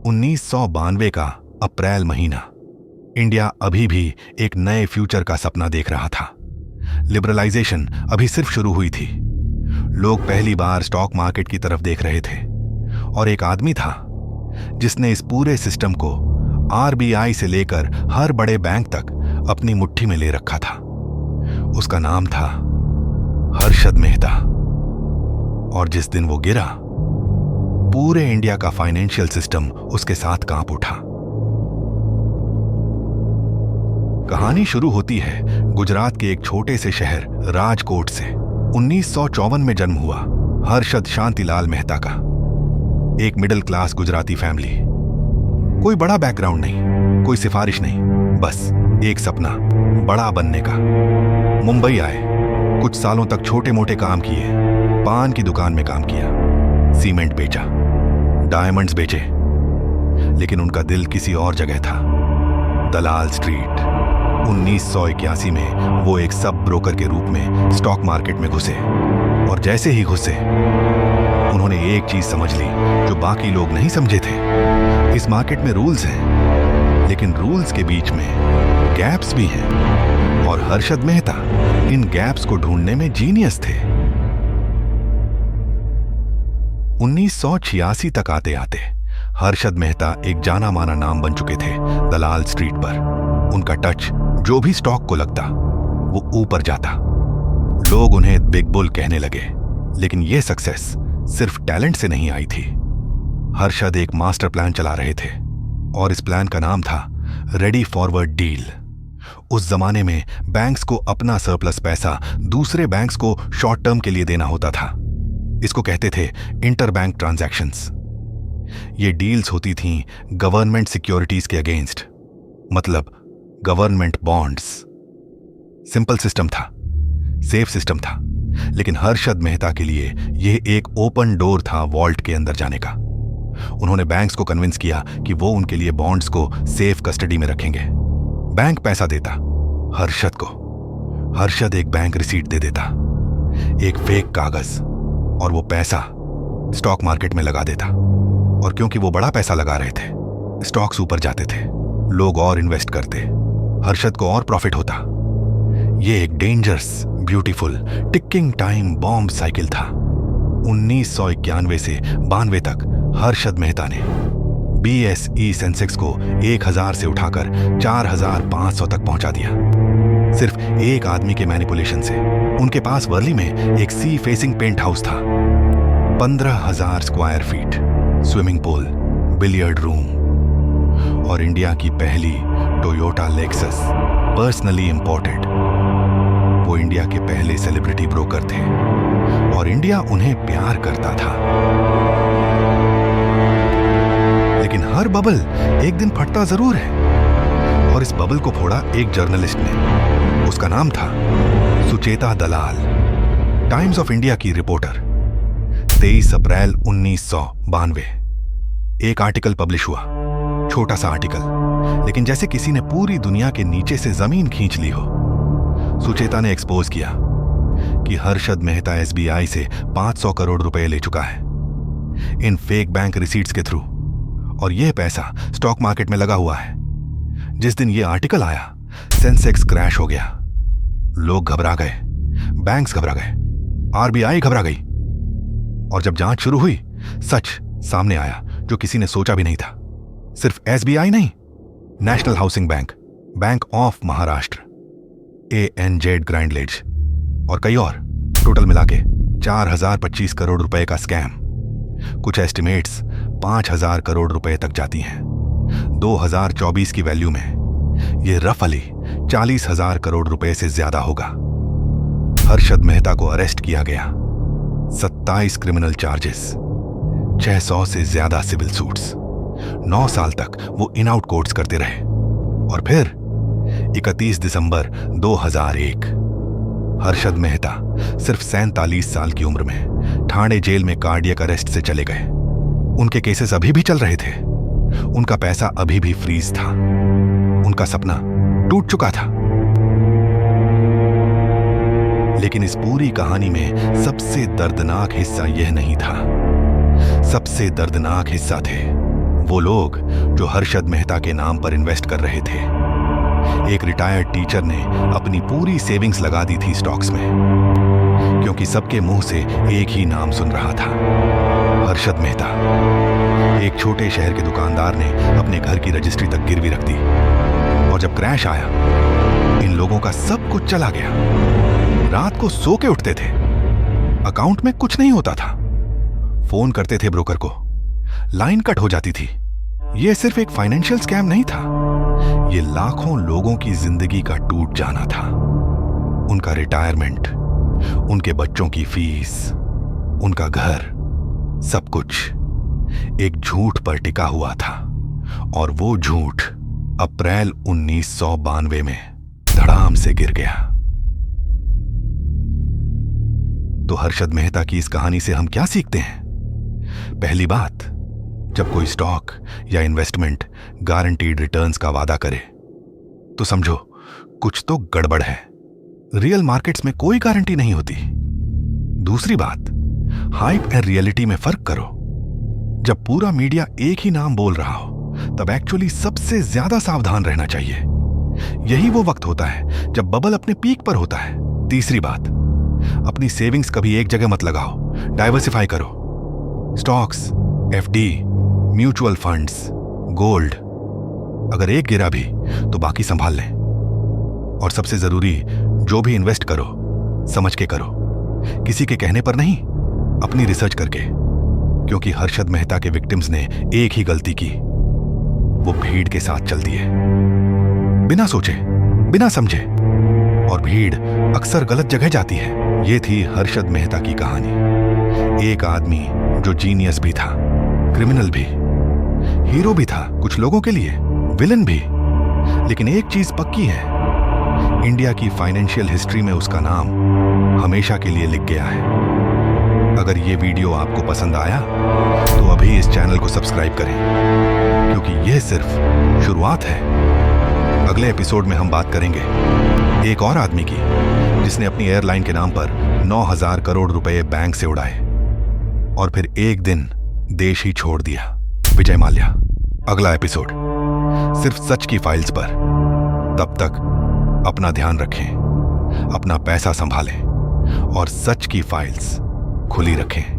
1992 का अप्रैल महीना। इंडिया अभी भी एक नए फ्यूचर का सपना देख रहा था। लिबरलाइजेशन अभी सिर्फ शुरू हुई थी। लोग पहली बार स्टॉक मार्केट की तरफ देख रहे थे और एक आदमी था जिसने इस पूरे सिस्टम को आरबीआई से लेकर हर बड़े बैंक तक अपनी मुट्ठी में ले रखा था। उसका नाम था हर्षद मेहता। और जिस दिन वो गिरा, पूरे इंडिया का फाइनेंशियल सिस्टम उसके साथ कांप उठा। कहानी शुरू होती है गुजरात के एक छोटे से शहर राजकोट से। 1954 में जन्म हुआ हर्षद शांतिलाल मेहता का। एक मिडिल क्लास गुजराती फैमिली। कोई बड़ा बैकग्राउंड नहीं, कोई सिफारिश नहीं, बस एक सपना बड़ा बनने का। मुंबई आए, कुछ सालों तक छोटे मोटे काम किए। पान की दुकान में काम किया, सीमेंट बेचा, डायमंड्स बेचे, लेकिन उनका दिल किसी और जगह था, दलाल स्ट्रीट। 1981 में वो एक सब ब्रोकर के रूप में स्टॉक मार्केट में घुसे और जैसे ही घुसे उन्होंने एक चीज समझ ली जो बाकी लोग नहीं समझे थे। इस मार्केट में रूल्स हैं, लेकिन रूल्स के बीच में गैप्स भी हैं और हर्षद मेहता इन गैप्स को ढूंढने में जीनियस थे। 1986 तक आते आते हर्षद मेहता एक जाना माना नाम बन चुके थे दलाल स्ट्रीट पर। उनका टच जो भी स्टॉक को लगता वो ऊपर जाता। लोग उन्हें बिग बुल कहने लगे। लेकिन यह सक्सेस सिर्फ टैलेंट से नहीं आई थी। हर्षद एक मास्टर प्लान चला रहे थे और इस प्लान का नाम था रेडी फॉरवर्ड डील। उस जमाने में बैंक्स को अपना सरप्लस पैसा दूसरे बैंक्स को शॉर्ट टर्म के लिए देना होता था। इसको कहते थे इंटर बैंक ट्रांजैक्शंस। ये डील्स होती थीं गवर्नमेंट सिक्योरिटीज के अगेंस्ट, मतलब गवर्नमेंट बॉन्ड्स। सिंपल सिस्टम था, सेफ सिस्टम था, लेकिन हर्षद मेहता के लिए यह एक ओपन डोर था वॉल्ट के अंदर जाने का। उन्होंने बैंक्स को कन्विंस किया कि वो उनके लिए बॉन्ड्स को सेफ कस्टडी में रखेंगे। बैंक पैसा देता हर्षद को, हर्षद एक बैंक रिसीट दे देता, एक फेक कागज, और वो पैसा स्टॉक मार्केट में लगा देता। और क्योंकि वो बड़ा पैसा लगा रहे थे, स्टॉक्स ऊपर जाते थे, लोग और इन्वेस्ट करते, हर्षद को और प्रॉफिट होता। ये एक dangerous, beautiful, ticking time bomb cycle था। 1991 से 92 तक हर्षद मेहता ने BSE सेंसेक्स को 1000 से उठाकर 4500 तक पहुंचा दिया, सिर्फ एक आदमी के मैनिपुलेशन से। उनके पास वर्ली में एक सी फेसिंग पेंट हाउस था, 15,000 square feet, swimming pool, billiard room और इंडिया की पहली टोयोटा लेक्सस पर्सनली इंपोर्टेड। वो इंडिया के पहले सेलिब्रिटी ब्रोकर थे और इंडिया उन्हें प्यार करता था। लेकिन हर बबल एक दिन फटता जरूर है, और इस बबल को फोड़ा एक जर्नलिस्ट ने। उसका नाम था सुचेता दलाल, टाइम्स ऑफ इंडिया की रिपोर्टर। 23 अप्रैल 1992 एक आर्टिकल पब्लिश हुआ, छोटा सा आर्टिकल, लेकिन जैसे किसी ने पूरी दुनिया के नीचे से जमीन खींच ली हो। सुचेता ने एक्सपोज किया कि हर्षद मेहता SBI से 500 करोड़ रुपए ले चुका है इन फेक बैंक रिसीट्स के थ्रू, और यह पैसा स्टॉक मार्केट में लगा हुआ है। जिस दिन यह आर्टिकल आया, सेंसेक्स क्रैश हो गया। लोग घबरा गए, बैंक्स घबरा गए, RBI घबरा गई, और जब जांच शुरू हुई, सच सामने आया जो किसी ने सोचा भी नहीं था। सिर्फ SBI नहीं, national housing bank, bank of Maharashtra, ANZ ग्राइंडलेज और कई और, टोटल मिला के 4025 करोड़ रुपए का स्कैम। कुछ एस्टिमेट्स 5000 करोड़ रुपए तक जाती हैं। 2024 की वैल्यू में ये रफली 40,000 करोड़ रुपए से ज्यादा होगा। हर्षद मेहता को अरेस्ट किया गया, 27 क्रिमिनल चार्जेस, 600 से ज्यादा सिविल सूट्स। 9 साल तक वो इन आउट कोर्ट्स करते रहे और फिर 31 दिसंबर 2001 हर्षद मेहता सिर्फ 47 साल की उम्र में ठाणे जेल में कार्डियक अरेस्ट से चले गए। उनके केसेस अभी भी चल रहे थे, उनका पैसा अभी भी फ्रीज था, उनका सपना टूट चुका था। लेकिन इस पूरी कहानी में सबसे दर्दनाक हिस्सा यह नहीं था। सबसे दर्दनाक हिस्सा थे वो लोग जो हर्षद मेहता के नाम पर इन्वेस्ट कर रहे थे। एक रिटायर्ड टीचर ने अपनी पूरी सेविंग्स लगा दी थी स्टॉक्स में, क्योंकि सबके मुंह से एक ही नाम सुन रहा था, हर्षद मेहता। एक छोटे शहर के दुकानदार ने अपने घर की रजिस्ट्री तक गिरवी रख दी, और जब क्रैश आया, इन लोगों का सब कुछ चला गया। रात को सो के उठते थे, अकाउंट में कुछ नहीं होता था। फोन करते थे ब्रोकर को, लाइन कट हो जाती थी। यह सिर्फ एक फाइनेंशियल स्कैम नहीं था, यह लाखों लोगों की जिंदगी का टूट जाना था। उनका रिटायरमेंट, उनके बच्चों की फीस, उनका घर, सब कुछ एक झूठ पर टिका हुआ था। और वो झूठ अप्रैल 1992 में धड़ाम से गिर गया। तो हर्षद मेहता की इस कहानी से हम क्या सीखते हैं? पहली बात, जब कोई स्टॉक या इन्वेस्टमेंट गारंटीड रिटर्न्स का वादा करे तो समझो कुछ तो गड़बड़ है। रियल मार्केट्स में कोई गारंटी नहीं होती। दूसरी बात, हाइप एंड रियलिटी में फर्क करो। जब पूरा मीडिया एक ही नाम बोल रहा हो, तब एक्चुअली सबसे ज्यादा सावधान रहना चाहिए। यही वो वक्त होता है जब बबल अपने पीक पर होता है। तीसरी बात, अपनी सेविंग्स कभी एक जगह मत लगाओ, डाइवर्सिफाई करो। Stocks, FD, mutual funds, gold. अगर एक गिरा भी तो बाकी संभाल लें। और सबसे जरूरी, जो भी इन्वेस्ट करो समझ के करो, किसी के कहने पर नहीं, अपनी रिसर्च करके। क्योंकि हर्षद मेहता के विक्टिम्स ने एक ही गलती की, वो भीड़ के साथ चल दिए, बिना सोचे, बिना समझे। और भीड़ अक्सर गलत जगह जाती है। ये थी हर्षद मेहता की कहानी। एक आदमी जो जीनियस भी था, क्रिमिनल भी, हीरो भी था कुछ लोगों के लिए, विलन भी। लेकिन एक चीज पक्की है, इंडिया की फाइनेंशियल हिस्ट्री में उसका नाम हमेशा के लिए लिख गया है। अगर ये वीडियो आपको पसंद आया तो अभी इस चैनल को सब्सक्राइब करें, क्योंकि यह सिर्फ शुरुआत है। अगले एपिसोड में हम बात करेंगे एक और आदमी की, जिसने अपनी एयरलाइन के नाम पर 9,000 करोड़ रुपए बैंक से उड़ाए और फिर एक दिन देश ही छोड़ दिया। विजय माल्या। अगला एपिसोड सिर्फ सच की फाइल्स पर। तब तक अपना ध्यान रखें, अपना पैसा संभालें और सच की फाइल्स खुली रखें।